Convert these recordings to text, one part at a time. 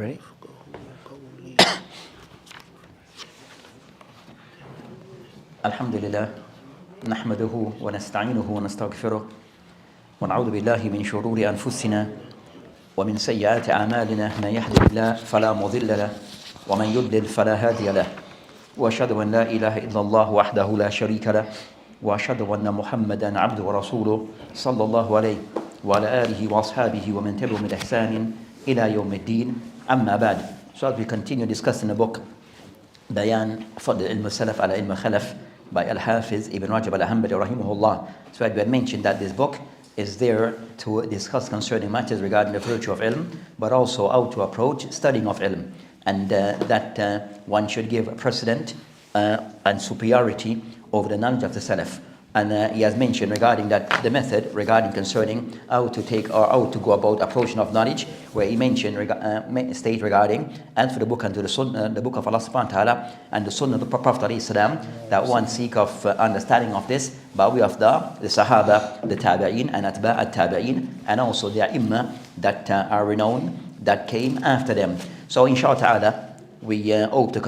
Ready? الحمد لله نحمده ونستعينه ونستغفره ونعوذ بالله من شرور أنفسنا ومن سيئات أعمالنا من يهده الله فلا مضل له ومن يضلل فلا هادي له وأشهد أن لا إله إلا الله وحده لا شريك له وأشهد أن محمدا عبده ورسوله صلى الله عليه وعلى آله وأصحابه ومن تبعهم بإحسان إلى يوم الدين أما بعد. So as we continue discussing the book Bayan Fadl Ilm Salaf ala Ilm Khalaf by Al-Hafiz Ibn Rajab al-Hanbali rahimahullah. So we had mentioned that this book is there to discuss concerning matters regarding the virtue of ilm, but also how to approach studying of ilm, and that one should give precedent and superiority over the knowledge of the Salaf. And he has mentioned regarding that the method regarding concerning how to take or how to go about approaching of knowledge, where he mentioned state regarding and for the book and to the Sunnah, the book of Allah subhanahu wa ta'ala and the Sunnah of the Prophet ﷺ, that one seek of understanding of this by way of the Sahaba, the Tabi'een and Atba' at-Tabi'een, and also the Imam that are renowned that came after them. So inshallah ta'ala we hope to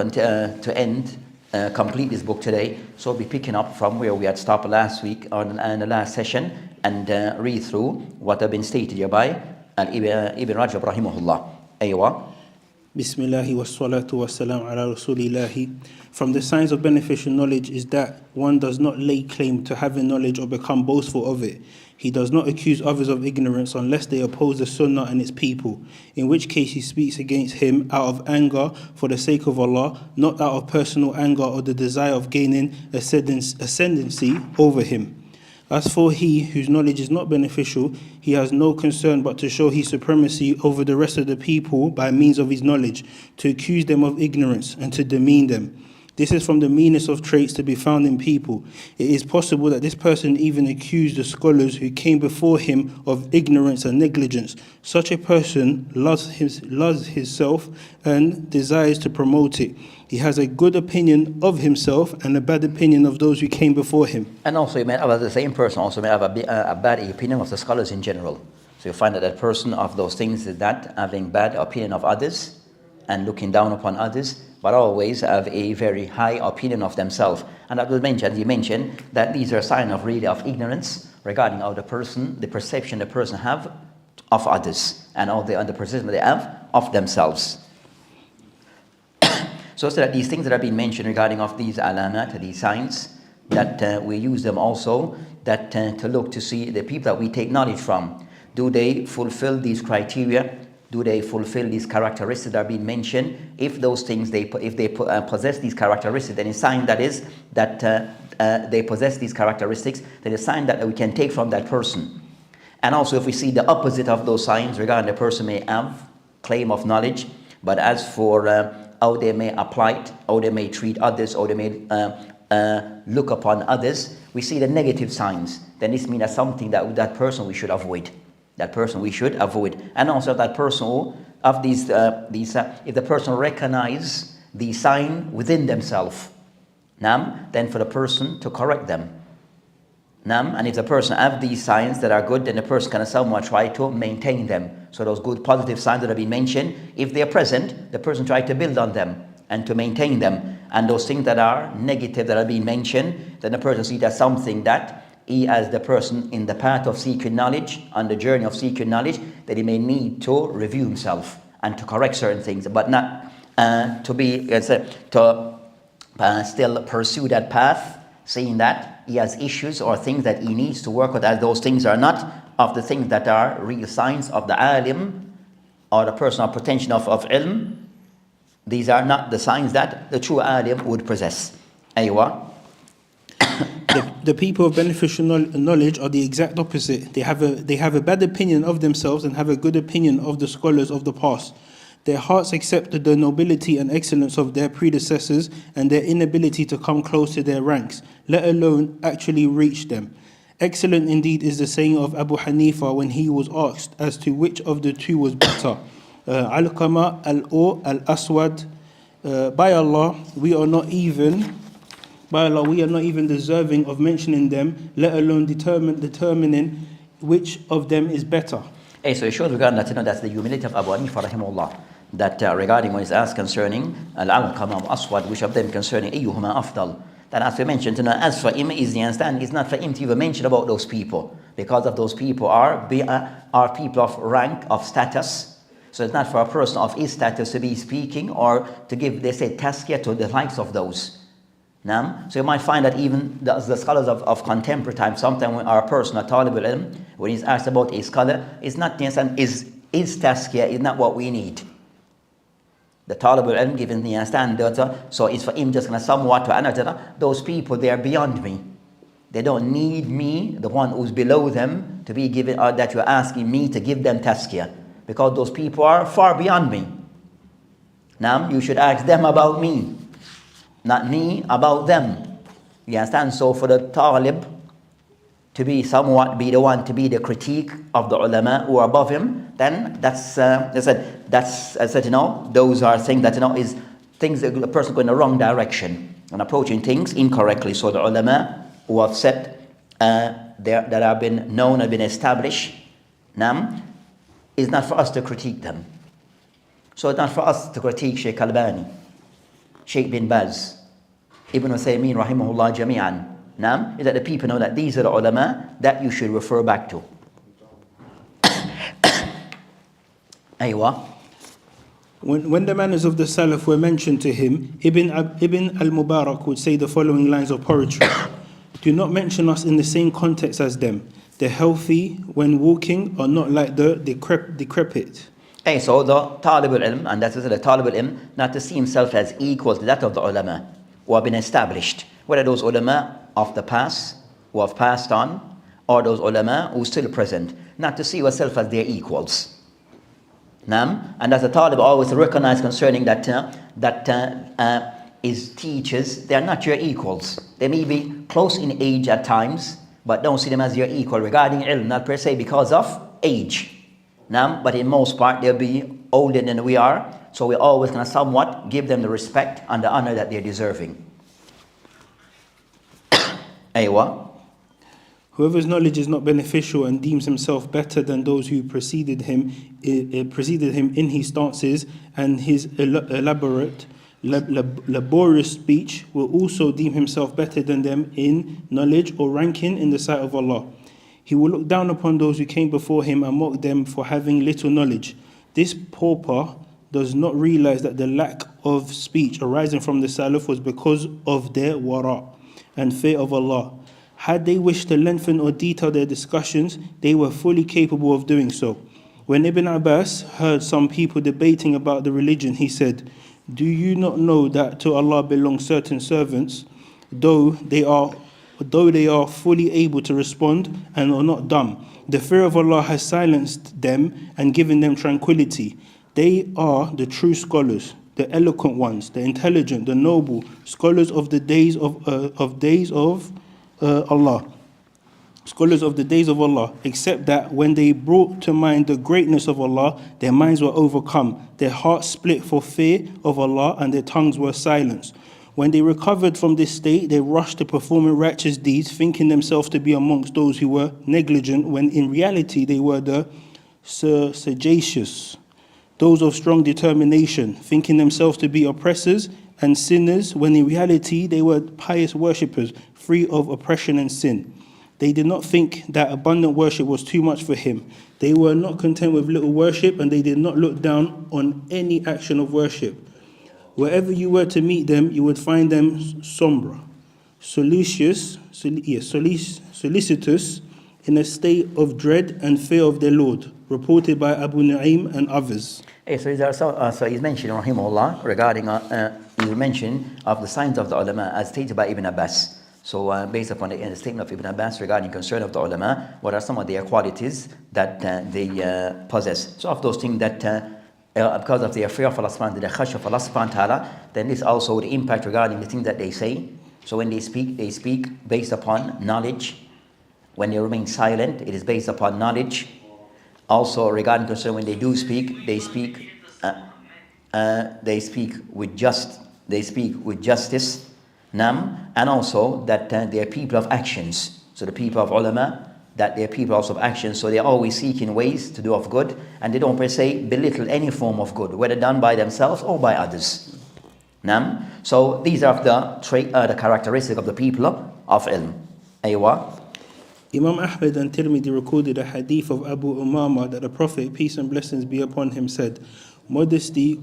complete this book today. So we'll be picking up from where we had stopped last week on the last session and read through what have been stated here by Ibn Rajab rahimahullah. Aywa. Bismillahi wassalatu wassalam ala rasulillahi. From the signs of beneficial knowledge is that one does not lay claim to having knowledge or become boastful of it. He does not accuse others of ignorance unless they oppose the Sunnah and its people, in which case he speaks against him out of anger for the sake of Allah, not out of personal anger or the desire of gaining ascendancy over him. As for he whose knowledge is not beneficial, he has no concern but to show his supremacy over the rest of the people by means of his knowledge, to accuse them of ignorance and to demean them. This is from the meanest of traits to be found in people. It is possible that this person even accused the scholars who came before him of ignorance and negligence. Such a person loves himself and desires to promote it. He has a good opinion of himself and a bad opinion of those who came before him. And also you may have the same person also may have a bad opinion of the scholars in general. So you find that person of those things is that having bad opinion of others and looking down upon others, but always have a very high opinion of themselves. And that was mentioned, you mentioned that these are a sign of really of ignorance regarding how the perception the person have of others and all the perception they have of themselves. So that these things that have been mentioned regarding of these alamat, these signs, that we use them also that to look to see the people that we take knowledge from. Do they fulfill these criteria? Do they fulfill these characteristics that are being mentioned? If those things, if they possess these characteristics, then a sign that is that they possess these characteristics, then a sign that we can take from that person. And also if we see the opposite of those signs regarding the person may have claim of knowledge, but as for how they may apply it, how they may treat others, how they may look upon others, we see the negative signs, then this means that's something that person we should avoid. That person we should avoid. And also that person of these if the person recognize the sign within themselves, then for the person to correct them. And if the person have these signs that are good, then the person can somewhat try to maintain them. So those good positive signs that have been mentioned, if they are present, the person try to build on them and to maintain them. And those things that are negative that have been mentioned, then the person sees that something that he, as the person in the path of seeking knowledge, on the journey of seeking knowledge, that he may need to review himself and to correct certain things, but not still pursue that path, saying that he has issues or things that he needs to work with, as those things are not of the things that are real signs of the alim or the person of potential of ilm. These are not the signs that the true alim would possess. Aywa. The people of beneficial knowledge are the exact opposite. They have a bad opinion of themselves and have a good opinion of the scholars of the past. Their hearts accept the nobility and excellence of their predecessors and their inability to come close to their ranks, let alone actually reach them. Excellent indeed is the saying of Abu Hanifa when he was asked as to which of the two was better. Alqama, al-Aswad, by Allah, we are not even deserving of mentioning them, let alone determining which of them is better. So it shows regarding that, that's the humility of Abu Hanifa rahimahullah. that regarding what is asked concerning al-alqama aswad, which of them concerning ayyuhuma afdal. That as we mentioned, as for him is the understanding, it's not for him to even mention about those people, because of those people are people of rank, of status. So it's not for a person of his status to be speaking or to give, they say, tazkiyah to the likes of those. So you might find that even the scholars of contemporary times, sometimes when our person, a talib al-ilm, when he's asked about a scholar, it's not the understanding, is tazkiyah is not what we need. The talib al-ilm given the understanding, so it's for him just going to somewhat to another, those people, they are beyond me. They don't need me, the one who's below them, to be given, or that you're asking me to give them tazkiyah, because those people are far beyond me. Now, you should ask them about me, not me about them. You understand? So for the talib to be somewhat be the one to be the critique of the ulama who are above him, then that's those are things that is things that a person going in the wrong direction and approaching things incorrectly. So the ulama who have said that have been known and been established, is not for us to critique them. So it's not for us to critique Shaykh Albani, Shaykh bin Baz, Ibn Uthaymeen rahimahullah jami'an. Is that the people know that these are the ulama that you should refer back to. Aywa. When the manners of the Salaf were mentioned to him, Ibn al-Mubarak would say the following lines of poetry: do not mention us in the same context as them. The healthy, when walking, are not like the decrepit. Hey, so the talib al-ilm, and that's the talib al-ilm, not to see himself as equal to that of the ulama who have been established, whether those ulama of the past who have passed on, or those ulama who are still present, not to see yourself as their equals. And as a talib always recognize concerning that his teachers, they are not your equals. They may be close in age at times, but don't see them as your equal regarding ilm, not per se because of age. But in most part they'll be older than we are, so we're always going to somewhat give them the respect and the honor that they're deserving. Aywa. Whoever's knowledge is not beneficial and deems himself better than those who preceded him in his stances and his laborious speech, will also deem himself better than them in knowledge or ranking in the sight of Allah. He will look down upon those who came before him and mock them for having little knowledge. This pauper does not realize that the lack of speech arising from the Salaf was because of their wara and fear of Allah. Had they wished to lengthen or detail their discussions, they were fully capable of doing so. When Ibn Abbas heard some people debating about the religion, he said, "Do you not know that to Allah belong certain servants, though they are fully able to respond and are not dumb? The fear of Allah has silenced them and given them tranquility. They are the true scholars, the eloquent ones, the intelligent, the noble, scholars of the days of Allah. Scholars of the days of Allah, except that when they brought to mind the greatness of Allah, their minds were overcome, their hearts split for fear of Allah, and their tongues were silenced. When they recovered from this state, they rushed to performing righteous deeds, thinking themselves to be amongst those who were negligent, when in reality they were the sagacious, those of strong determination, thinking themselves to be oppressors and sinners, when in reality they were pious worshippers, free of oppression and sin. They did not think that abundant worship was too much for him. They were not content with little worship, and they did not look down on any action of worship. Wherever you were to meet them, you would find them sombre, solicitous, in a state of dread and fear of their Lord, reported by Abu Nu'aym and others." So he's mentioning rahimahullah regarding he mentioned of the signs of the ulama as stated by Ibn Abbas. So based upon the statement of Ibn Abbas regarding concern of the ulama, what are some of their qualities that they possess? So of those things that because of their fear of Allah subhanahu wa ta'ala, the khash of Allah subhanahu wa ta'ala, then this also the impact regarding the things that they say. So when they speak based upon knowledge. When they remain silent, it is based upon knowledge. Also regarding concern when they do speak, they speak with justice. And also that they are people of actions. So the people of ulama, that they're people also of action, so they're always seeking ways to do of good, and they don't per se belittle any form of good, whether done by themselves or by others. So these are the characteristics of the people of ilm. Aywa. Imam Ahmad and Tirmidhi recorded a hadith of Abu Umama that the Prophet, peace and blessings be upon him, said, modesty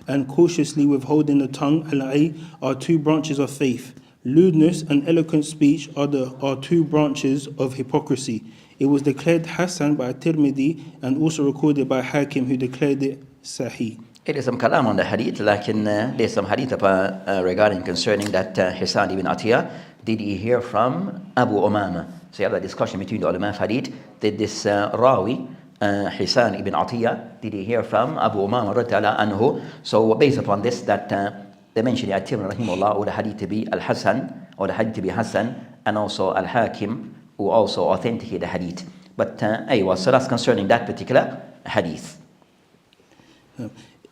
and cautiously withholding the tongue, al-ay, are two branches of faith. Lewdness and eloquent speech are two branches of hypocrisy. It was declared Hasan by Tirmidhi and also recorded by Hakim, who declared it Sahih. It is some kalam on the hadith, there's some hadith regarding concerning that Hisan ibn Atiyah, did he hear from Abu Umama? So you have a discussion between the ulama of hadith. Did this Rawi, Hisan ibn Atiyah, did he hear from Abu Umama radiallahu anhu? So based upon this, that they mentioned At-Tirmidhi rahimahullah, or the hadith to be Al-Hasan, or the hadith to be Hasan, and also Al-Hakim, who also authenticated the hadith. But so that's concerning that particular hadith.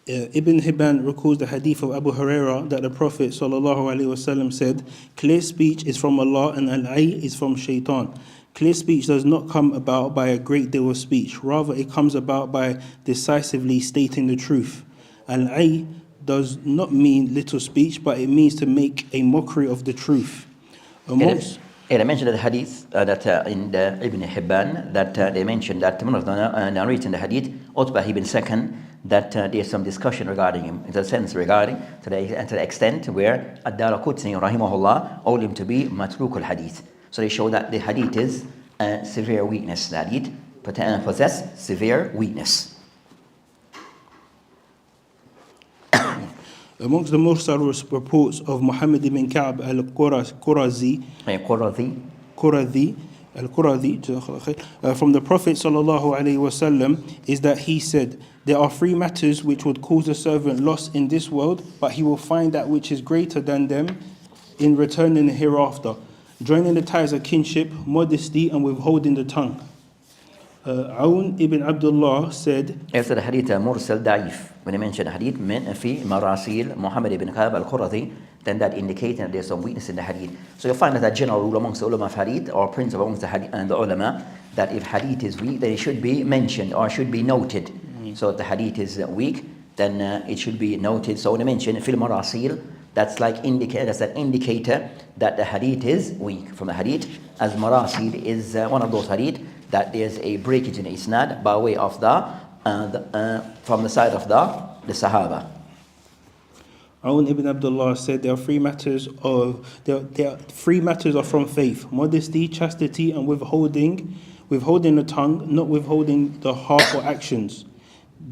Ibn Hibban records the hadith of Abu Hurairah that the Prophet ﷺ said, clear speech is from Allah and al-ay is from shaitan. Clear speech does not come about by a great deal of speech. Rather, it comes about by decisively stating the truth. Al-ay does not mean little speech, but it means to make a mockery of the truth. They mentioned the hadith that in the Ibn Hibban, that they mentioned that one of the narrating the hadith, Utbah ibn Sakan, that there's some discussion regarding him, in the sense regarding to the extent where Ad-Daraqutni rahimahullah owed him to be matruk al-hadith. So they show that the hadith is severe weakness. The hadith possess severe weakness. Amongst the Mursal reports of Muhammad ibn Ka'b al-Qurazi, from the Prophet sallallahu alaihi wasallam is that he said, there are three matters which would cause a servant loss in this world, but he will find that which is greater than them in return in the hereafter: joining the ties of kinship, modesty, and withholding the tongue. Aoun ibn Abdullah said, after the hadith mursal da'if, when he mentioned hadith fi marasil Muhammad ibn Ka'b al-Qurazi, then that indicates that there's some weakness in the hadith. So you'll find that a general rule amongst the ulama of hadith, or principle amongst the hadith and the ulama, that if hadith is weak, then it should be mentioned or should be noted. So if the hadith is weak, then it should be noted. So when I mention fil marasil, that's like that's an indicator that the hadith is weak. From the hadith, as marasil is one of those hadith that there's a breakage in the isnad by way of from the side of the Sahaba. Aoun ibn Abdullah said there are three matters are from faith: modesty, chastity, and withholding the tongue, not withholding the heart or actions.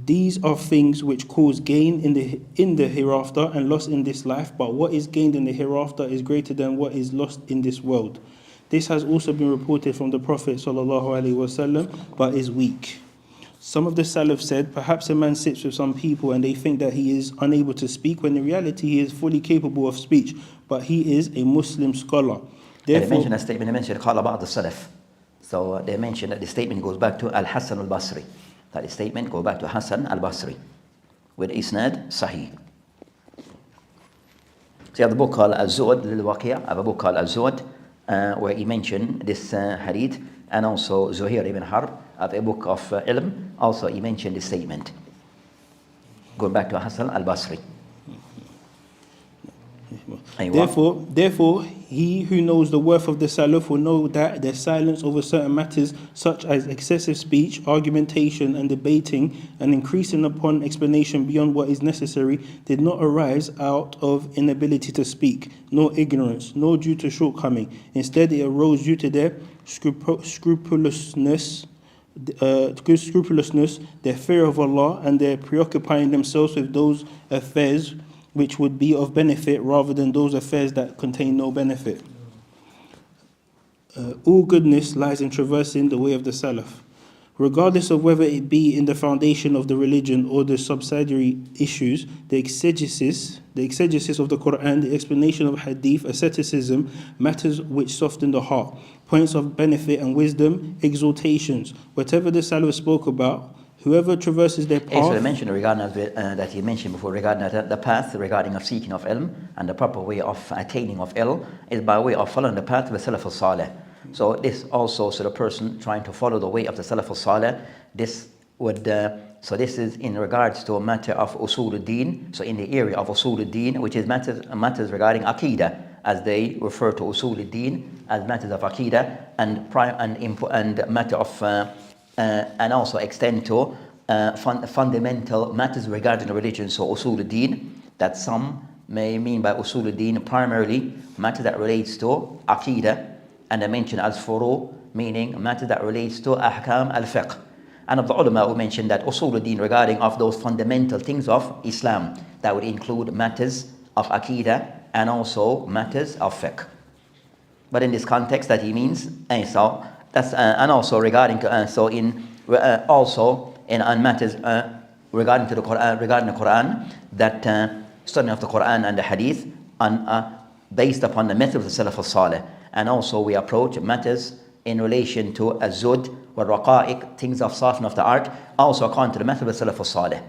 These are things which cause gain in the hereafter and loss in this life, but what is gained in the hereafter is greater than what is lost in this world. This has also been reported from the Prophet ﷺ, but is weak. Some of the Salaf said, perhaps a man sits with some people and they think that he is unable to speak, when in reality he is fully capable of speech, but he is a Muslim scholar. Therefore, they mentioned a statement, they mentioned Khalaf the Salaf. So they mentioned that the statement goes back to Al-Hasan al-Basri. That statement goes back to Hasan al-Basri with Isnad Sahih. So you have the book called Al-Zu'ad lil-Waqiyah. I have a book called Al-Zu'ad where he mentioned this hadith, and also Zuhair ibn Harb of a book of Ilm, also he mentioned this statement going back to Hasan al-Basri. Therefore, he who knows the worth of the Salaf will know that their silence over certain matters, such as excessive speech, argumentation, and debating, and increasing upon explanation beyond what is necessary, did not arise out of inability to speak, nor ignorance, nor due to shortcoming. Instead, it arose due to their scrupulousness, their fear of Allah, and their preoccupying themselves with those affairs which would be of benefit rather than those affairs that contain no benefit. All goodness lies in traversing the way of the Salaf. Regardless of whether it be in the foundation of the religion or the subsidiary issues, the exegesis of the Quran, the explanation of hadith, asceticism, matters which soften the heart, points of benefit and wisdom, exhortations, whatever the Salaf spoke about, whoever traverses their path. So I mentioned regarding that he mentioned before regarding the path regarding of seeking of ilm, and the proper way of attaining of ilm is by way of following the path of the Salaf al-Salih. So this also, so the person trying to follow the way of the Salaf al-Salih, this would, so this is in regards to a matter of usul al-din, so in the area of usul al-din, which is matters regarding aqidah, as they refer to usul al-din as matters of aqidah, and matter of, and also extend to fundamental matters regarding the religion, so usul al-din, that some may mean by usul al-din primarily matter that relates to aqidah, and I mention as furu, meaning matter that relates to ahkam al-fiqh. And of the ulama who mentioned that usul al-din regarding of those fundamental things of Islam, that would include matters of aqidah and also matters of fiqh. But in this context that he means, and so that's and also regarding also in matters regarding to the Quran, that studying of the Quran and the Hadith based upon the method of the Salaf al-Salih. And also we approach matters in relation to az-zud wa raqa'iq, things of softening of the art, also according to the method of the Salaf al-Salih.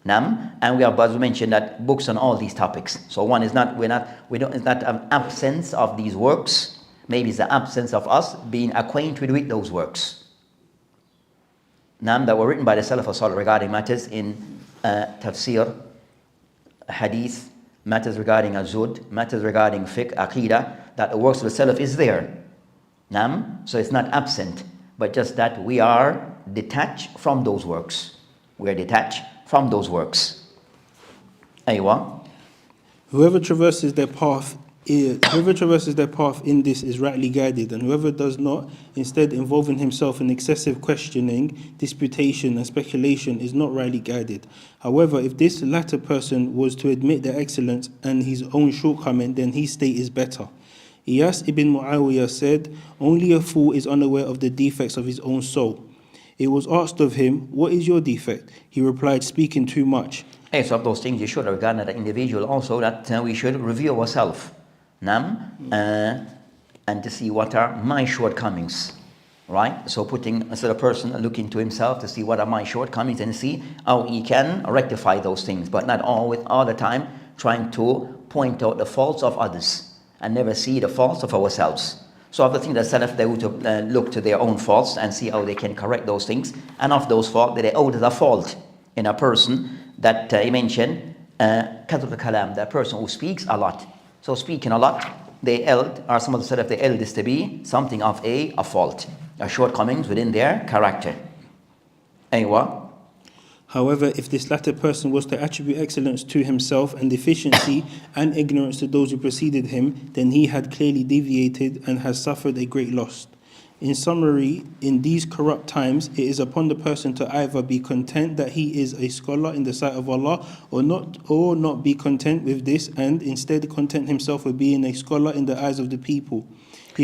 And we have, as we mentioned, that books on all these topics. So one is not, it's not an absence of these works. Maybe it's the absence of us being acquainted with those works. That were written by the Salaf al-Salih regarding matters in tafsir, hadith, matters regarding az-zud, matters regarding fiqh, aqidah, that the works of the Salaf is there. So it's not absent, but just that we are detached from those works. We are detached from those works. Aywa. Whoever traverses their path in this is rightly guided, and whoever does not, instead involving himself in excessive questioning, disputation and speculation, is not rightly guided. However, if this latter person was to admit their excellence and his own shortcoming, then his state is better. Iyas ibn Muawiyah said, "Only a fool is unaware of the defects of his own soul." It was asked of him, "What is your defect?" He replied, "Speaking too much." So of those things you should regard the individual also, that we should review ourselves. And to see what are my shortcomings, right? So a person looking to himself to see what are my shortcomings and see how he can rectify those things, but not all the time trying to point out the faults of others and never see the faults of ourselves. So of the things that Salaf, they would look to their own faults and see how they can correct those things, and of those faults that there's a fault in a person that he mentioned, kathrat al-kalam, that person who speaks a lot. So speaking a lot, some of the Salaf, they held this to be something of a fault, a shortcomings within their character. Aywa. However, if this latter person was to attribute excellence to himself and deficiency and ignorance to those who preceded him, then he had clearly deviated and has suffered a great loss. In summary, in these corrupt times, it is upon the person to either be content that he is a scholar in the sight of Allah, or not be content with this, and instead content himself with being a scholar in the eyes of the people.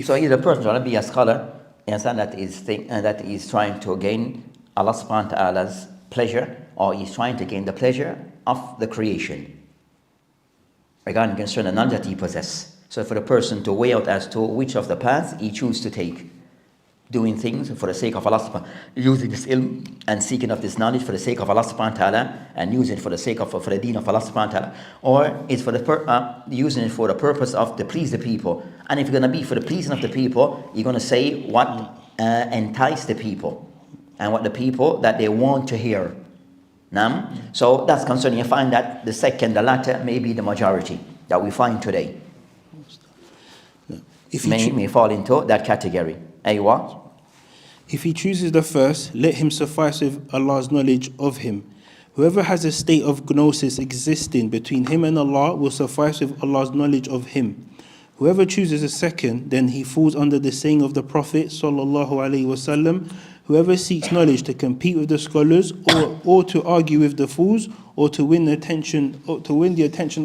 So either a person trying to be a scholar, and that is trying to gain Allah subhanahu wa ta'ala's pleasure, or he's trying to gain the pleasure of the creation regarding concern the knowledge that he possesses. So for the person to weigh out as to which of the paths he chooses to take, doing things for the sake of Allah subhanahu wa ta'ala, using this ilm and seeking of this knowledge for the sake of Allah subhanahu wa ta'ala, and using it for the sake of for the deen of Allah subhanahu wa ta'ala, or it's for the using it for the purpose of to please the people. And if you're going to be for the pleasing of the people, you're going to say what entice the people and what the people that they want to hear. So that's concerning. You find that the latter may be the majority that we find today. May fall into that category. Aywa. If he chooses the first, let him suffice with Allah's knowledge of him. Whoever has a state of gnosis existing between him and Allah will suffice with Allah's knowledge of him. Whoever chooses a second, then he falls under the saying of the Prophet sallallahu alaihi wasallam, whoever seeks knowledge to compete with the scholars, or to argue with the fools, or to win the attention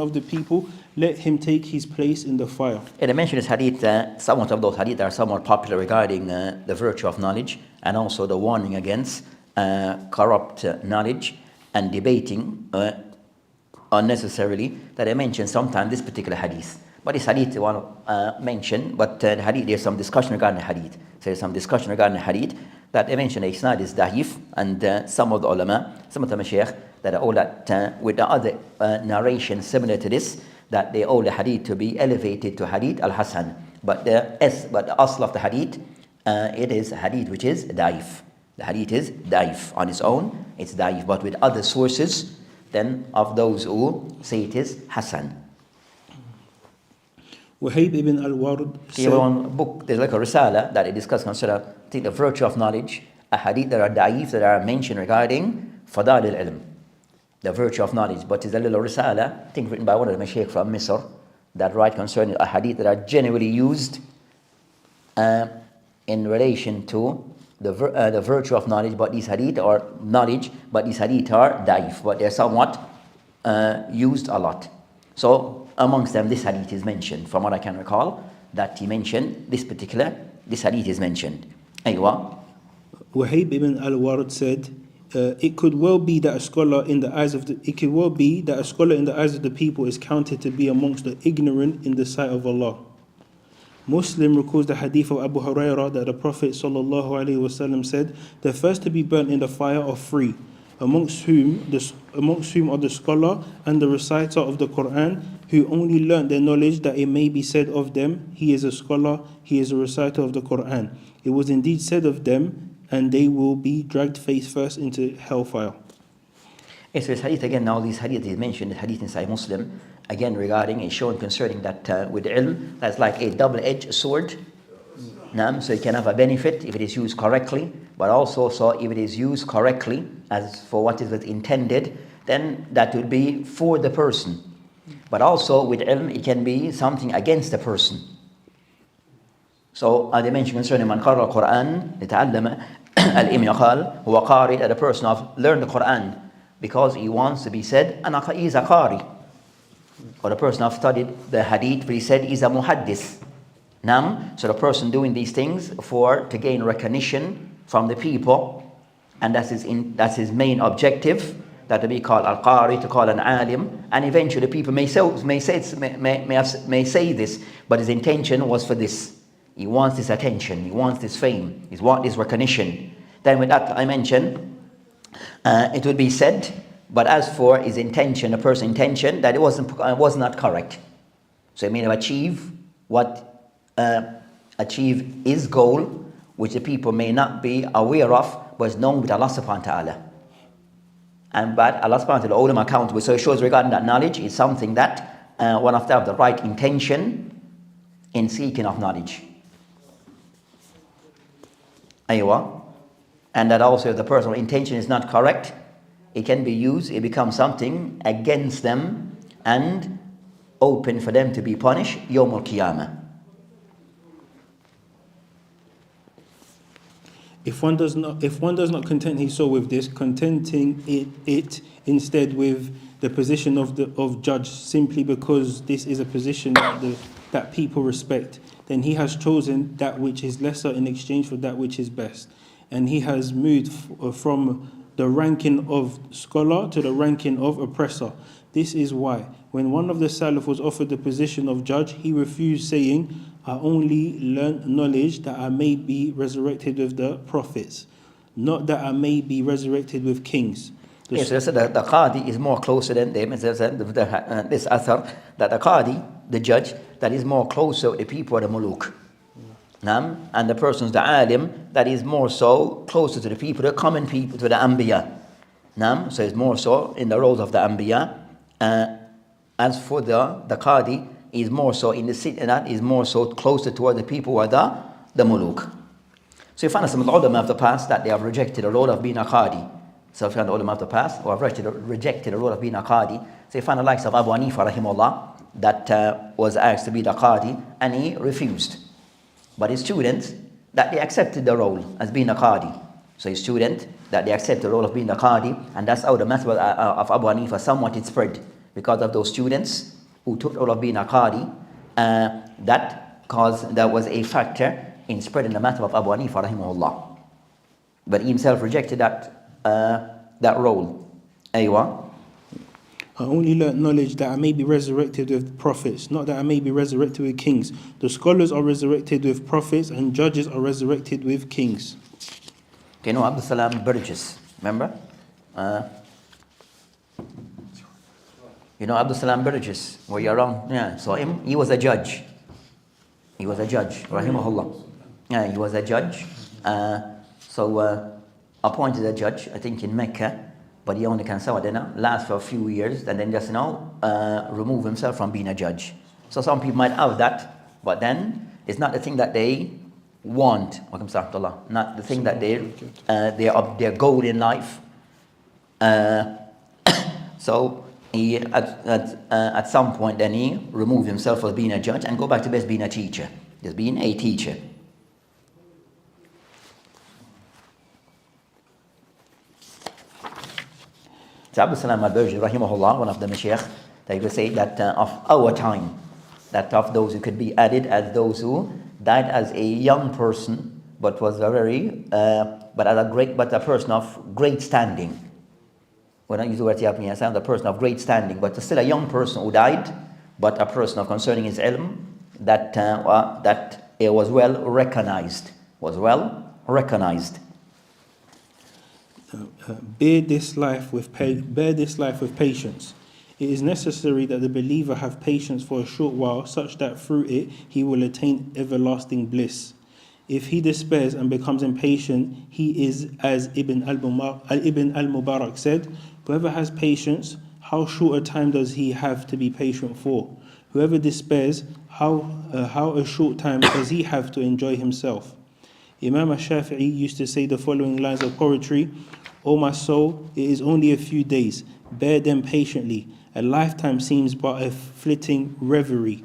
of the people, let him take his place in the fire. And I mentioned this hadith, some of those hadith are somewhat popular regarding the virtue of knowledge, and also the warning against corrupt knowledge and debating unnecessarily, that I mentioned sometimes this particular hadith. But this hadith I want to mention, but the hadith, there's some discussion regarding the hadith. So there's some discussion regarding the hadith that I mentioned the isnad is da'if, and some of the ulama, some of the mashaykh, that are all that with the other narration similar to this, that they all the hadith to be elevated to hadith al-hasan, But the asl of the hadith, it is a hadith which is daif. The hadith is daif on its own, it's daif. But with other sources, then of those who say it is hasan. Wahib ibn al-Ward Here one book, there's like a risala that it discusses consider the virtue of knowledge, a hadith that are daif that are mentioned regarding fadal al-ilm, the virtue of knowledge. But it's a little risala, I think written by one of the mashaykh from Misr, that write concerning a hadith that are generally used in relation to the virtue of knowledge, but these hadith are knowledge, but these hadith are daif, but they're somewhat used a lot. So amongst them, this hadith is mentioned. From what I can recall, that he mentioned this hadith is mentioned. Aywa. Wahib ibn al-Ward said, it could well be that a scholar in the eyes of the people is counted to be amongst the ignorant in the sight of Allah. Muslim records the hadith of Abu Hurairah that the Prophet ﷺ said, the first to be burnt in the fire are three, amongst whom are the scholar and the reciter of the Quran, who only learnt their knowledge that it may be said of them, he is a scholar, he is a reciter of the Quran. It was indeed said of them, and they will be dragged face first into hellfire. Yes, so this hadith again, now this hadith is mentioned, the hadith in Sahih Muslim, again regarding and showing concerning that with ilm, that's like a double-edged sword. So it can have a benefit if it is used correctly, but also so if it is used correctly as for what is intended, then that will be for the person. But also with ilm, it can be something against the person. So as I mentioned concerning man qara al-Quran, لتعلم الإم يقال هو قارئ, that a person of learn the Quran because he wants to be said, he is a qari. Or the person have studied the hadith, but he said he's a muhaddis. So the person doing these things to gain recognition from the people, and that's his main objective, that to be called al-qari, to call an alim, and eventually people may say this, but his intention was for this. He wants this attention, he wants this fame, he wants this recognition. Then with that I mentioned, it would be said, but as for his intention, a person's intention, that it was not correct. So it may achieve his goal, which the people may not be aware of, but is known with Allah subhanahu wa ta'ala. But Allah subhanahu wa ta'ala hold him accountable. So it shows regarding that knowledge is something that one have to have the right intention in seeking of knowledge. Aywa. And that also if the personal intention is not correct, it can be used, it becomes something against them and open for them to be punished Yawm al-Qiyamah. If one does not content his soul with this, contenting it instead with the position of judge, simply because this is a position that people respect, then he has chosen that which is lesser in exchange for that which is best, and he has moved from the ranking of scholar to the ranking of oppressor. This is why, when one of the Salaf was offered the position of judge, he refused, saying, I only learnt knowledge that I may be resurrected with the prophets, not that I may be resurrected with kings. Yes, so the Qadi is more closer than them. This Athar, that the Qadi, the judge, that is more closer to the people of the Muluk. And the person's the alim, that is more so closer to the people, the common people, to the Anbiya. So it's more so in the roles of the Anbiya. As for the Qadi, is more so in the city, and that is more so closer toward the people who are the Muluk. So you find some of the ulama of the past that they have rejected the role of being a Qadi. So you find the ulama of the past who have rejected the role of being a Qadi. So you find the likes of Abu Hanifa rahimahullah that was asked to be the Qadi and he refused. But his students, that they accepted the role as being a Qadi. So his student, that they accept the role of being a Qadi, and that's how the method of Abu Hanifa somewhat it spread, because of those students who took the role of being a Qadi, that was a factor in spreading the method of Abu Hanifa rahimahullah. But he himself rejected that role. Aywa. I only learnt knowledge that I may be resurrected with prophets, not that I may be resurrected with kings. The scholars are resurrected with prophets, and judges are resurrected with kings. Okay, no, Abdul Salam Burgess, remember? You know Abdul Salam Burgess, were you around? Yeah, so he was a judge. He was a judge, rahimahullah. He was a judge. Appointed a judge, I think in Mecca, but he only can last for a few years and then just remove himself from being a judge. So some people might have that, but then it's not the thing that they want. Not the thing that their goal in life. So he at some point then he removed himself from being a judge and go back to being a teacher, just being a teacher. So Abu Salam al-Burji, rahimahullah, one of the Mashaykh, they would say that of our time, that of those who could be added as those who died as a young person, but was a person of great standing. When I use the word the person of great standing, but still a young person who died, but a person of concerning his ilm that it was well recognized. Bear this life with patience. It is necessary that the believer have patience for a short while, such that through it he will attain everlasting bliss. If he despairs and becomes impatient, he is, as Ibn al-Mubarak said, whoever has patience, how short a time does he have to be patient for? Whoever despairs, how a short time does he have to enjoy himself? Imam al-Shafi'i used to say the following lines of poetry: O my soul, it is only a few days, bear them patiently. A lifetime seems but a flitting reverie.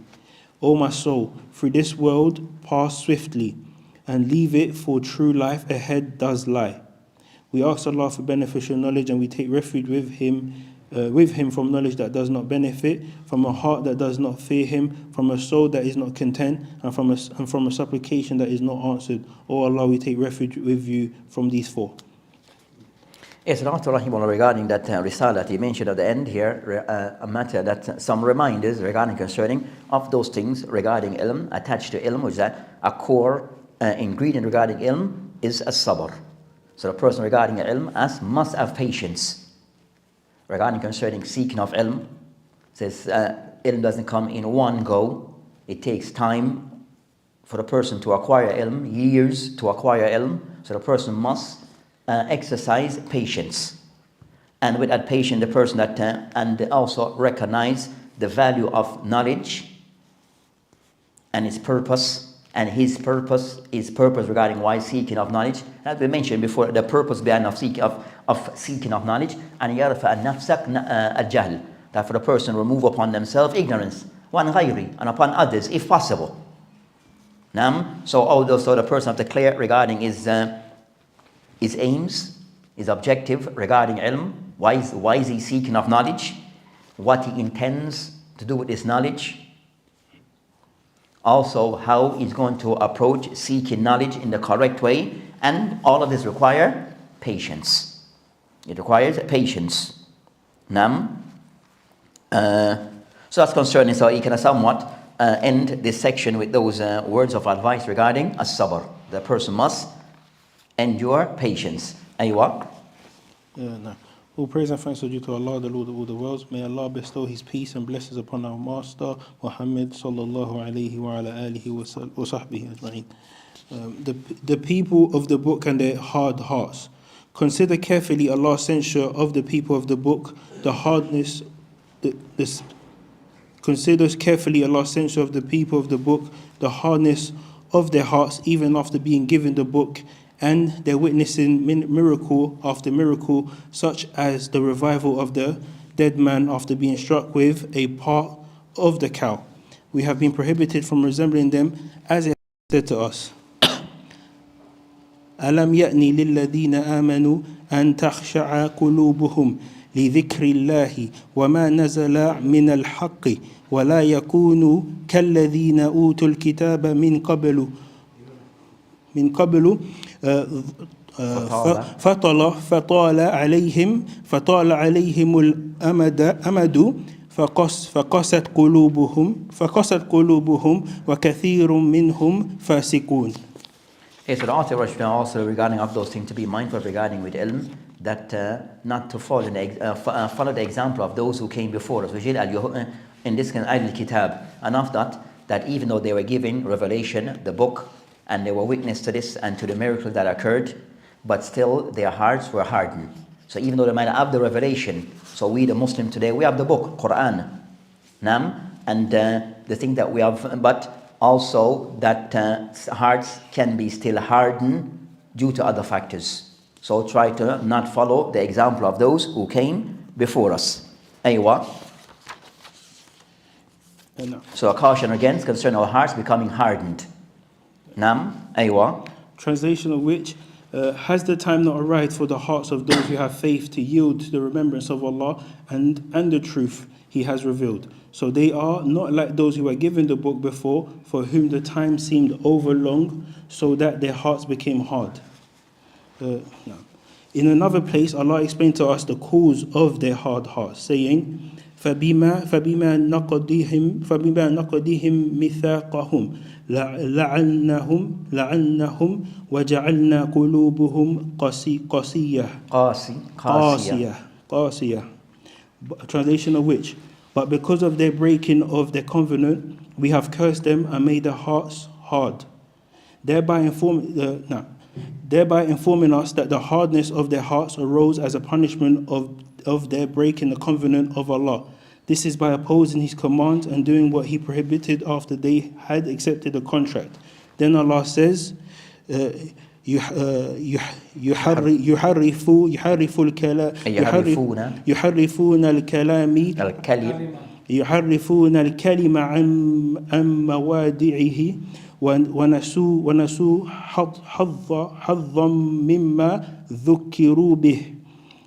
O my soul, through this world pass swiftly, and leave it, for true life ahead does lie. We ask Allah for beneficial knowledge, and we take refuge with Him from knowledge that does not benefit, from a heart that does not fear Him, from a soul that is not content, and from a supplication that is not answered. O Allah, we take refuge with you from these four. Yes, and after Rahimullah, regarding that risala that he mentioned at the end here, a matter that some reminders regarding concerning of those things regarding ilm, attached to ilm, which is that a core ingredient regarding ilm is as-sabr. So the person regarding ilm must have patience. Regarding concerning seeking of ilm, says ilm doesn't come in one go. It takes time for the person to acquire ilm, years to acquire ilm. So the person must exercise patience, and with that patience, the person and also recognize the value of knowledge and its purpose, and his purpose regarding why seeking of knowledge. As we mentioned before, the purpose behind of seeking of knowledge, and yarfa an-nafsak al-jahl, that for the person remove upon themselves ignorance, one ghayri, and upon others if possible. So the person have to clear regarding his aims, his objective regarding ilm. Why is he seeking of knowledge? What he intends to do with this knowledge. Also, how he's going to approach seeking knowledge in the correct way. And all of this require patience. It requires patience. So that's concerning. So he can somewhat end this section with those words of advice regarding as-sabr. The person must endure patience. Aywa. No. All praise and thanks are due to Allah, the Lord of all the worlds. May Allah bestow His peace and blessings upon our Master Muhammad sallallahu alayhi wa ala alihi wa sahbihi ajma'in. The people of the book and their hard hearts. Consider carefully Allah's censure of the people of the book, the hardness. Consider carefully Allah's censure of the people of the book, the hardness of their hearts, even after being given the book, and they're witnessing miracle after miracle, such as the revival of the dead man after being struck with a part of the cow. We have been prohibited from resembling them, as it said to us. أَلَمْ يَأْنِ لِلَّذِينَ آمَنُوا أَن تَخْشَعَ قُلُوبُهُمْ لِذِكْرِ اللَّهِ وَمَا نَزَلَ مِنَ الْحَقِّ وَلَا يَكُونُوا كَالَّذِينَ أُوتُوا الْكِتَابَ من قبل فطال عليهم الأمد فقست قلوبهم وكثير منهم فاسقون. Yes, so the author also regarding of those things to be mindful regarding with ilm, that not to follow the example of those who came before us, in this kind of Al-Kitab, and after that that even though they were given revelation, the book, and they were witness to this and to the miracles that occurred, but still their hearts were hardened. So even though they might have the revelation, so we the Muslim today, we have the book, Quran, and the thing that we have, but also that hearts can be still hardened due to other factors. So try to not follow the example of those who came before us. Aywa. So a caution against concerning our hearts becoming hardened. Aywa. Translation of which, has the time not arrived for the hearts of those who have faith to yield to the remembrance of Allah and the truth He has revealed? So they are not like those who were given the book before, for whom the time seemed overlong, so that their hearts became hard. In another place, Allah explained to us the cause of their hard hearts, saying, فَبِمَا نَقَضِهِمْ مِثَاقَهُمْ لَعَنَّهُمْ وَجَعَلْنَا قُلُوبُهُمْ قَاسِيَةً. Translation of which, but because of their breaking of their covenant, we have cursed them and made their hearts hard, thereby informing us that the hardness of their hearts arose as a punishment of their breaking the covenant of Allah. This is by opposing His commands and doing what He prohibited after they had accepted the contract. Then Allah says, يحرفون الكلم عن مواضعه ونسوا حظا مما ذكروا به.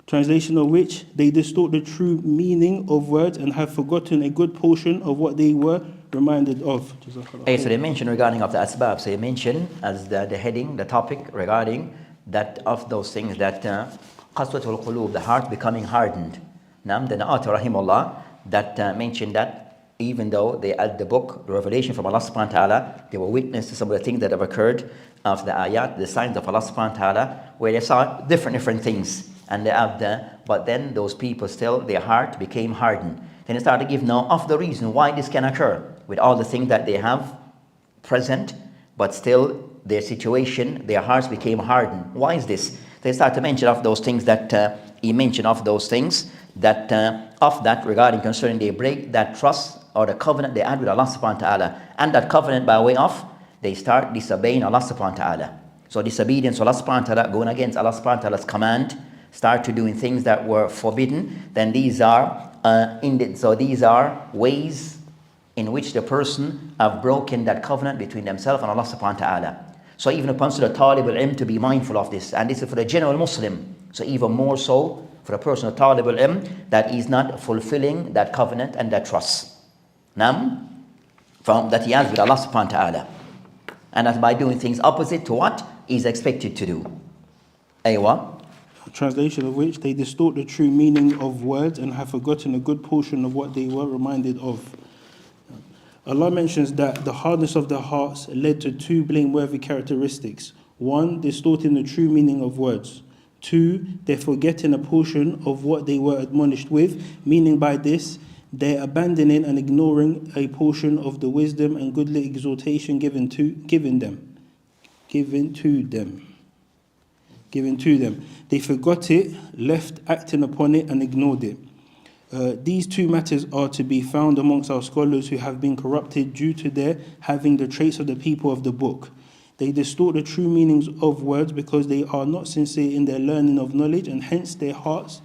Translation of which, they distort the true meaning of words and have forgotten a good portion of what they were reminded of. So they mentioned regarding of the asbab. So they mentioned as the heading, the topic regarding that of those things that qaswatul qulub, the heart becoming hardened. Then the author rahimahullah that mentioned that even though they had the book, the revelation from Allah subhanahu wa ta'ala, they were witness to some of the things that have occurred of the ayat, the signs of Allah subhanahu wa ta'ala, where they saw different things. And they have but then those people still, their heart became hardened. Then they started to give now of the reason why this can occur with all the things that they have present, but still their situation, their hearts became hardened. Why is this? They start to mention of those things that he mentioned of those things that of that regarding concerning they break that trust or the covenant they had with Allah subhanahu wa ta'ala, and that covenant by way of they start disobeying Allah subhanahu wa ta'ala. So disobedience to Allah subhanahu wa ta'ala, going against Allah subhanahu wa ta'ala's command, start to doing things that were forbidden, then these are these are ways in which the person have broken that covenant between themselves and Allah subhanahu wa ta'ala. So even upon the talib al-ilm to be mindful of this, and this is for the general Muslim, so even more so for the person of talib al-ilm that is not fulfilling that covenant and that trust from that he has with Allah subhanahu wa ta'ala, and that by doing things opposite to what he is expected to do. Aywa. Translation of which, they distort the true meaning of words and have forgotten a good portion of what they were reminded of. Allah mentions that the hardness of their hearts led to two blameworthy characteristics. One, distorting the true meaning of words. Two, they're forgetting a portion of what they were admonished with, meaning by this, they're abandoning and ignoring a portion of the wisdom and goodly exhortation given to them. They forgot it, left acting upon it, and ignored it. These two matters are to be found amongst our scholars who have been corrupted due to their having the traits of the people of the book. They distort the true meanings of words because they are not sincere in their learning of knowledge, and hence their hearts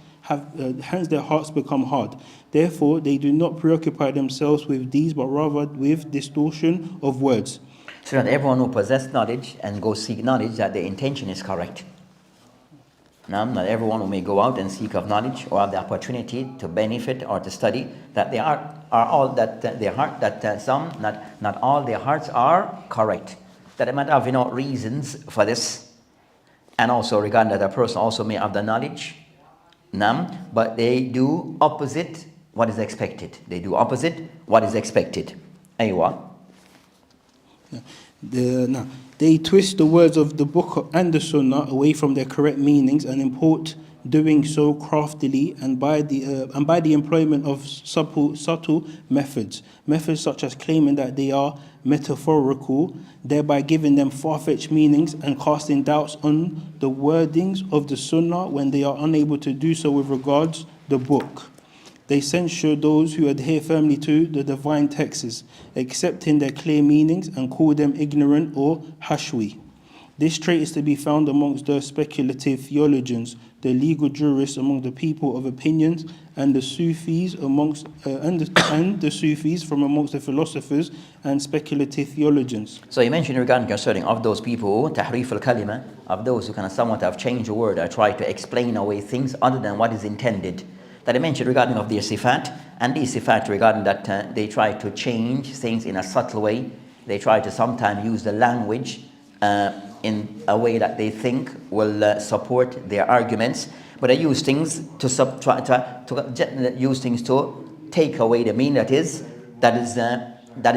become hard. Therefore, they do not preoccupy themselves with these, but rather with distortion of words. So that everyone who possesses knowledge and goes seek knowledge, that their intention is correct. Now, not everyone who may go out and seek of knowledge or have the opportunity to benefit or to study, that they are all that their heart, that some, not all their hearts are correct. That they might have reasons for this, and also regarding that a person also may have the knowledge, but they do opposite what is expected. They do opposite what is expected. Aywa. They They twist the words of the book and the sunnah away from their correct meanings and import doing so craftily and by the employment of subtle methods such as claiming that they are metaphorical, thereby giving them far-fetched meanings and casting doubts on the wordings of the sunnah when they are unable to do so with regards the book. They censure those who adhere firmly to the divine texts, accepting their clear meanings, and call them ignorant or hashwi. This trait is to be found amongst the speculative theologians, the legal jurists among the people of opinions, and the Sufis amongst the Sufis from amongst the philosophers and speculative theologians. So you mentioned regarding concerning of those people, tahrif al-kalima, of those who kind of somewhat have changed the word or try to explain away things other than what is intended. That I mentioned regarding of their sifat, and these sifat regarding that they try to change things in a subtle way. They try to sometimes use the language in a way that they think will support their arguments, but they use things to use things to take away the meaning that is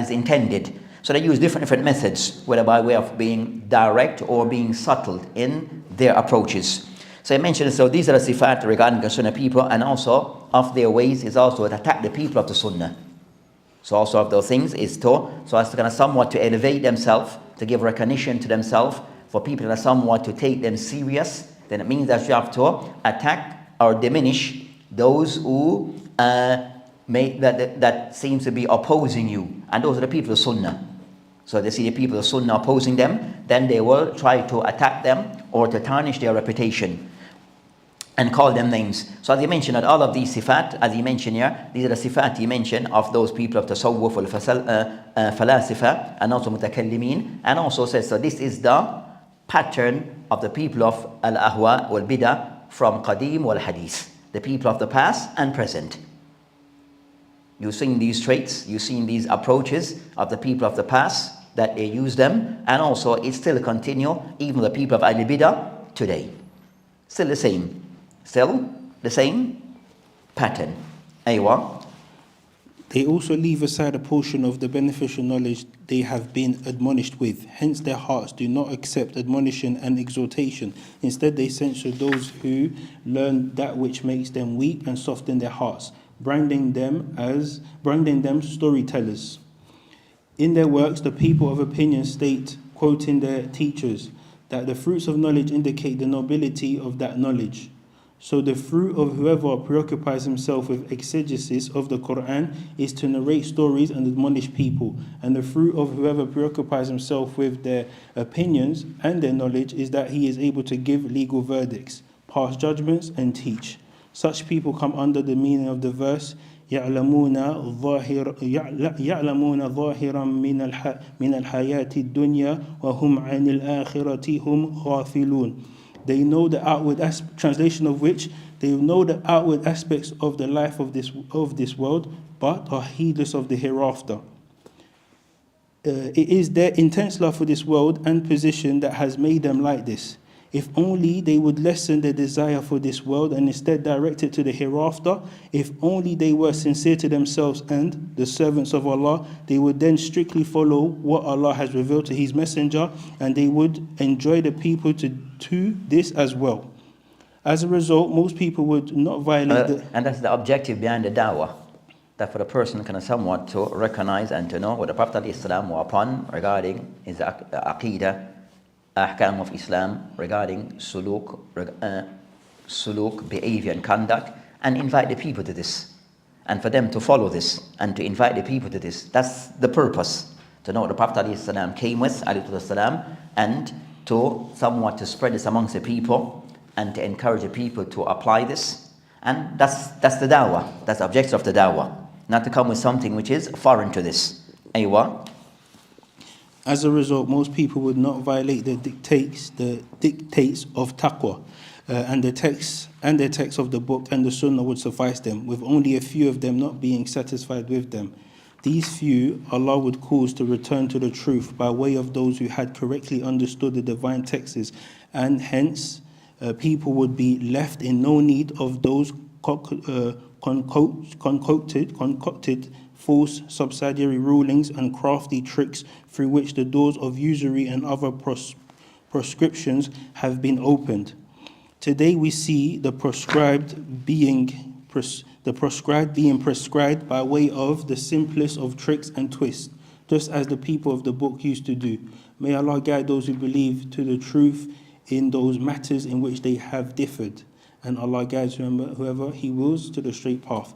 intended. So they use different methods, whether by way of being direct or being subtle in their approaches. So I mentioned, so these are the sifat regarding the Sunnah people, and also of their ways is also to attack the people of the Sunnah. So also of those things is so as to kind of somewhat to elevate themselves, to give recognition to themselves, for people that are somewhat to take them serious. Then it means that you have to attack or diminish those who that seems to be opposing you, and those are the people of Sunnah. So they see the people of Sunnah opposing them, then they will try to attack them or to tarnish their reputation and call them names. So as he mentioned, that all of these sifat, as he mentioned here, these are the sifat he mentioned of those people of tasawwuf, falasifa, and also mutakallimin, and also says, so this is the pattern of the people of al-ahwa wal-bida from qadim wal-hadith, the people of the past and present. You've seen these traits, you've seen these approaches of the people of the past, that they use them, and also it still continue, even the people of al-bida today. Still the same pattern. Aywa. They also leave aside a portion of the beneficial knowledge they have been admonished with. Hence their hearts do not accept admonition and exhortation. Instead they censure those who learn that which makes them weak and soften their hearts, branding them storytellers. In their works, the people of opinion state, quoting their teachers, that the fruits of knowledge indicate the nobility of that knowledge. So the fruit of whoever preoccupies himself with exegesis of the Quran is to narrate stories and admonish people. And the fruit of whoever preoccupies himself with their opinions and their knowledge is that he is able to give legal verdicts, pass judgments, and teach. Such people come under the meaning of the verse, يعلمون ظاهرا من الحياة الدنيا وهم عن الآخرة هم غافلون. They know the outward translation of which, they know the outward aspects of the life of this world, but are heedless of the hereafter. It is their intense love for this world and position that has made them like this. If only they would lessen their desire for this world and instead direct it to the hereafter, if only they were sincere to themselves and the servants of Allah, they would then strictly follow what Allah has revealed to His Messenger, and they would enjoy the people to this as well. As a result, most people would not violate and that's the objective behind the dawah, that for the person kind of somewhat to recognize and to know what the Prophet ﷺ was upon regarding his aqidah, ahkam of Islam, regarding suluk, behavior and conduct, and invite the people to this, and for them to follow this, and to invite the people to this. That's the purpose, to know what the Prophet ﷺ came with, and to somewhat to spread this amongst the people, and to encourage the people to apply this. And that's the dawah, that's the objective of the dawah, not to come with something which is foreign to this. Aywa. As a result, most people would not violate the dictates of taqwa, and the text of the book and the sunnah would suffice them, with only a few of them not being satisfied with them. These few Allah would cause to return to the truth by way of those who had correctly understood the divine texts, and hence people would be left in no need of those concocted false subsidiary rulings, and crafty tricks through which the doors of usury and other proscriptions have been opened. Today we see the prescribed being prescribed by way of the simplest of tricks and twists, just as the people of the book used to do. May Allah guide those who believe to the truth in those matters in which they have differed, and Allah guides whoever He wills to the straight path.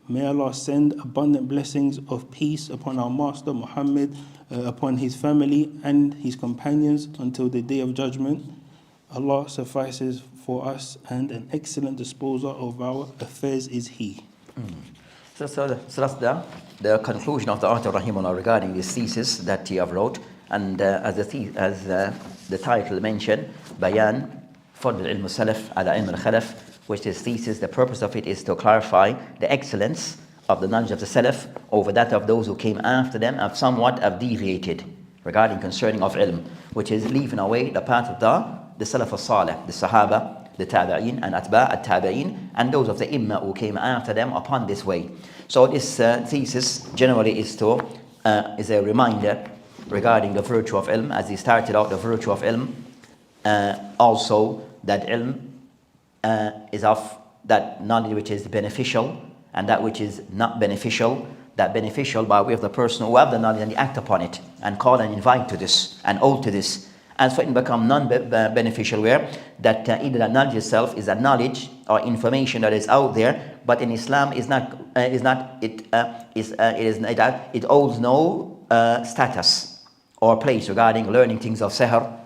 May Allah send abundant blessings of peace upon our Master Muhammad, upon his family and his companions until the Day of Judgment. Allah suffices for us, and an excellent disposer of our affairs is He. So that's the conclusion of the author Rahimullah regarding this thesis that he have wrote, and as the title mentioned, Bayan Fadl Ilm Salaf ala Ilm Khalaf, which is thesis. The purpose of it is to clarify the excellence of the knowledge of the Salaf over that of those who came after them and somewhat have deviated regarding concerning of ilm, which is leaving away the path of the Salaf al-Salih, the Sahaba, the Tabi'een and Atba' al-Tabi'een, and those of the Imam who came after them upon this way. So this thesis generally is a reminder regarding the virtue of ilm, as he started out the virtue of ilm, also that ilm is of that knowledge which is beneficial and that which is not beneficial. That beneficial by way of the person who have the knowledge and they act upon it and call and invite to this and owe to this. As for it become non-beneficial, where that either that knowledge itself is a knowledge or information that is out there, but in Islam it holds no status or place regarding learning things of sihr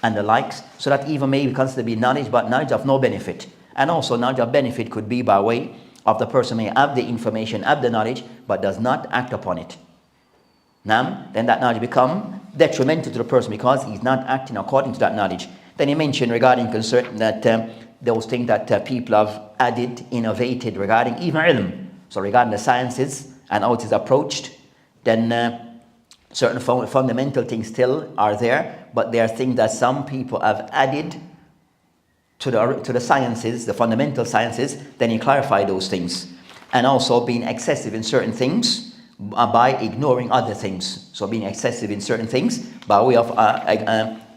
and the likes, so that even may be considered to be knowledge, but knowledge of no benefit. And also knowledge of benefit could be by way of the person may have the information, have the knowledge, but does not act upon it. Now, then that knowledge become detrimental to the person because he's not acting according to that knowledge. Then he mentioned regarding concern that those things that people have added, innovated regarding even ilm. So regarding the sciences and how it is approached, then certain fundamental things still are there, but there are things that some people have added to the sciences, the fundamental sciences. Then he clarified those things, and also being excessive in certain things by ignoring other things. So being excessive in certain things by way of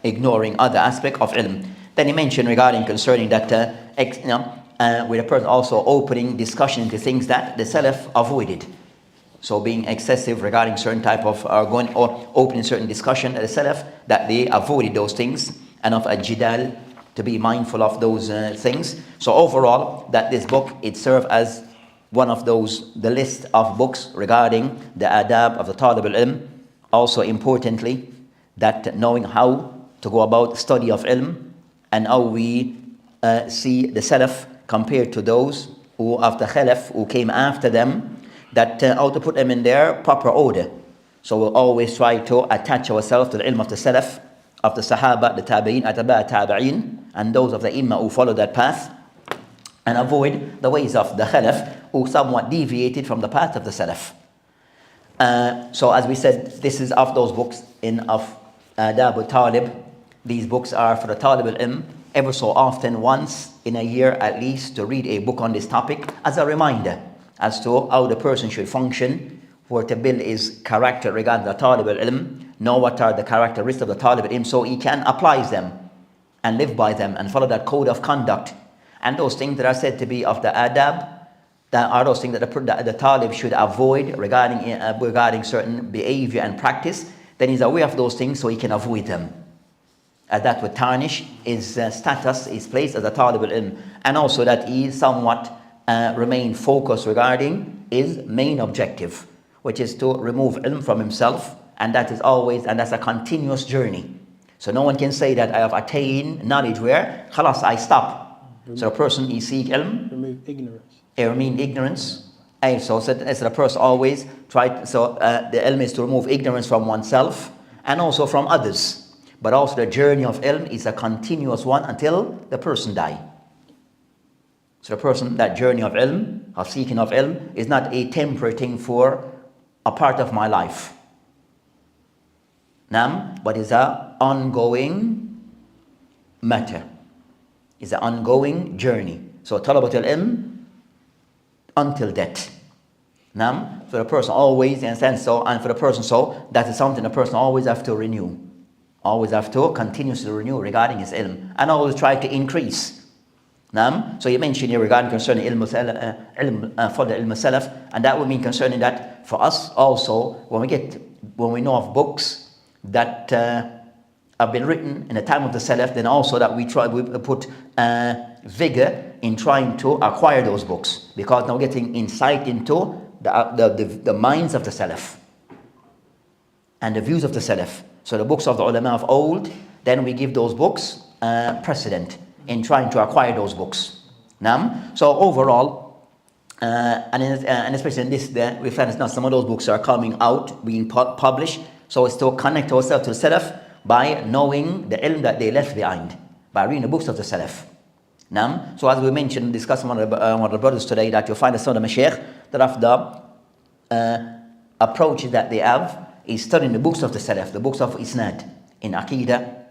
ignoring other aspect of ilm. Then he mentioned regarding concerning that with a person also opening discussion into things that the Salaf avoided. So being excessive regarding certain type of going or opening certain discussion at the Salaf, that they avoided those things, and of a jidal, to be mindful of those things. So overall, that this book, it serves as one of those, the list of books regarding the adab of the talib al-ilm. Also importantly, that knowing how to go about study of ilm and how we see the Salaf compared to those who of the Khalaf who came after them, that how to put them in their proper order. So we'll always try to attach ourselves to the ilm of the Salaf, of the Sahaba, the Tabi'een, Atba' Tabi'een, and those of the Imam who follow that path, and avoid the ways of the Khalaf who somewhat deviated from the path of the Salaf. So as we said, this is of those books of Adab al-Talib. These books are for the Talib al-Ilm, ever so often, once in a year at least, to read a book on this topic as a reminder as to how the person should function, for to build his character regarding the Talib al-Ilm, know what are the characteristics of the Talib al-Ilm, so he can apply them and live by them and follow that code of conduct. And those things that are said to be of the adab, that are those things that the talib should avoid regarding certain behavior and practice, then he's aware of those things so he can avoid them. That would tarnish his status, his place as a talib al-ilm, and also that he somewhat remain focused regarding his main objective, which is to remove ilm from himself, and that is always, and that's a continuous journey. So no one can say that I have attained knowledge where, khalas, I stop. So a person, he seek ilm, Remove ignorance. Remove ignorance. So as the person always try. So the ilm is to remove ignorance from oneself and also from others. But also the journey of ilm is a continuous one until the person die. So the person, that journey of ilm, of seeking of ilm, is not a temporary thing for a part of my life. But is a ongoing matter. Is an ongoing journey. So talabat al-ilm until death. For the person always, understand? So, and for the person, so that is something the person always have to renew. Always have to continuously renew regarding his ilm. And always try to increase. So you mentioned here regarding concerning ilm salaf, and that would mean concerning that for us also, when we know of books that have been written in the time of the salaf, then also that we put vigor in trying to acquire those books, because now we're getting insight into the minds of the salaf and the views of the salaf. So the books of the ulama of old, then we give those books precedent in trying to acquire those books. So overall, and especially in this, we find it's not some of those books are coming out, being published. So it's to connect ourselves to the Salaf by knowing the ilm that they left behind, by reading the books of the Salaf. So as we mentioned, discussing one of the brothers today, that you'll find that some of the mashaykh that have the approach that they have is studying the books of the Salaf, the books of Isnad, in Aqidah,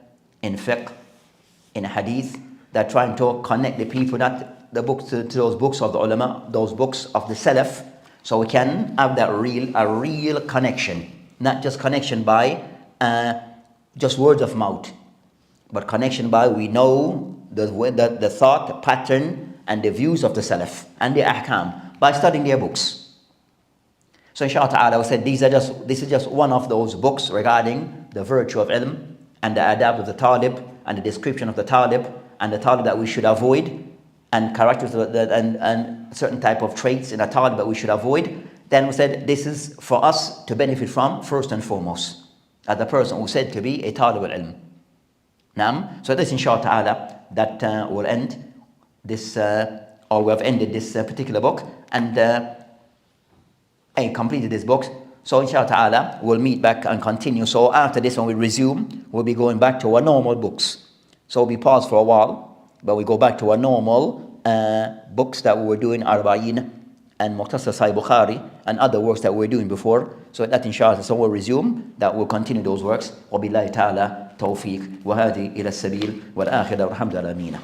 in Fiqh, in Hadith. They're trying to connect the people, not the books, to those books of the ulama, those books of the Salaf, so we can have that real connection, not just connection by just words of mouth, but connection by we know the thought, the pattern, and the views of the Salaf and the ahkam by studying their books. So inshallah ta'ala, we said this is just one of those books regarding the virtue of ilm and the adab of the talib and the description of the talib and the talib that we should avoid, and characters and certain type of traits in a talib that we should avoid. Then we said this is for us to benefit from first and foremost, as the person who said to be a talib al-ilm. So this inshallah ta'ala, that will end this, or we have ended this particular book and completed this book. So inshallah ta'ala, we'll meet back and continue. So after this, when we resume, we'll be going back to our normal books. So we pause for a while, but we go back to our normal books that we were doing, Arba'in and Mukhtasar Sahih Bukhari and other works that we were doing before. So that inshallah, so we'll resume, that we'll continue those works. وَبِاللَّهِ تَعَالَى تَوْفِيقٌ وَهَذِهِ إِلَى السَّبِيلِ وَالْآخِرَةُ وَالْحَمْدُ لِلَّهِ.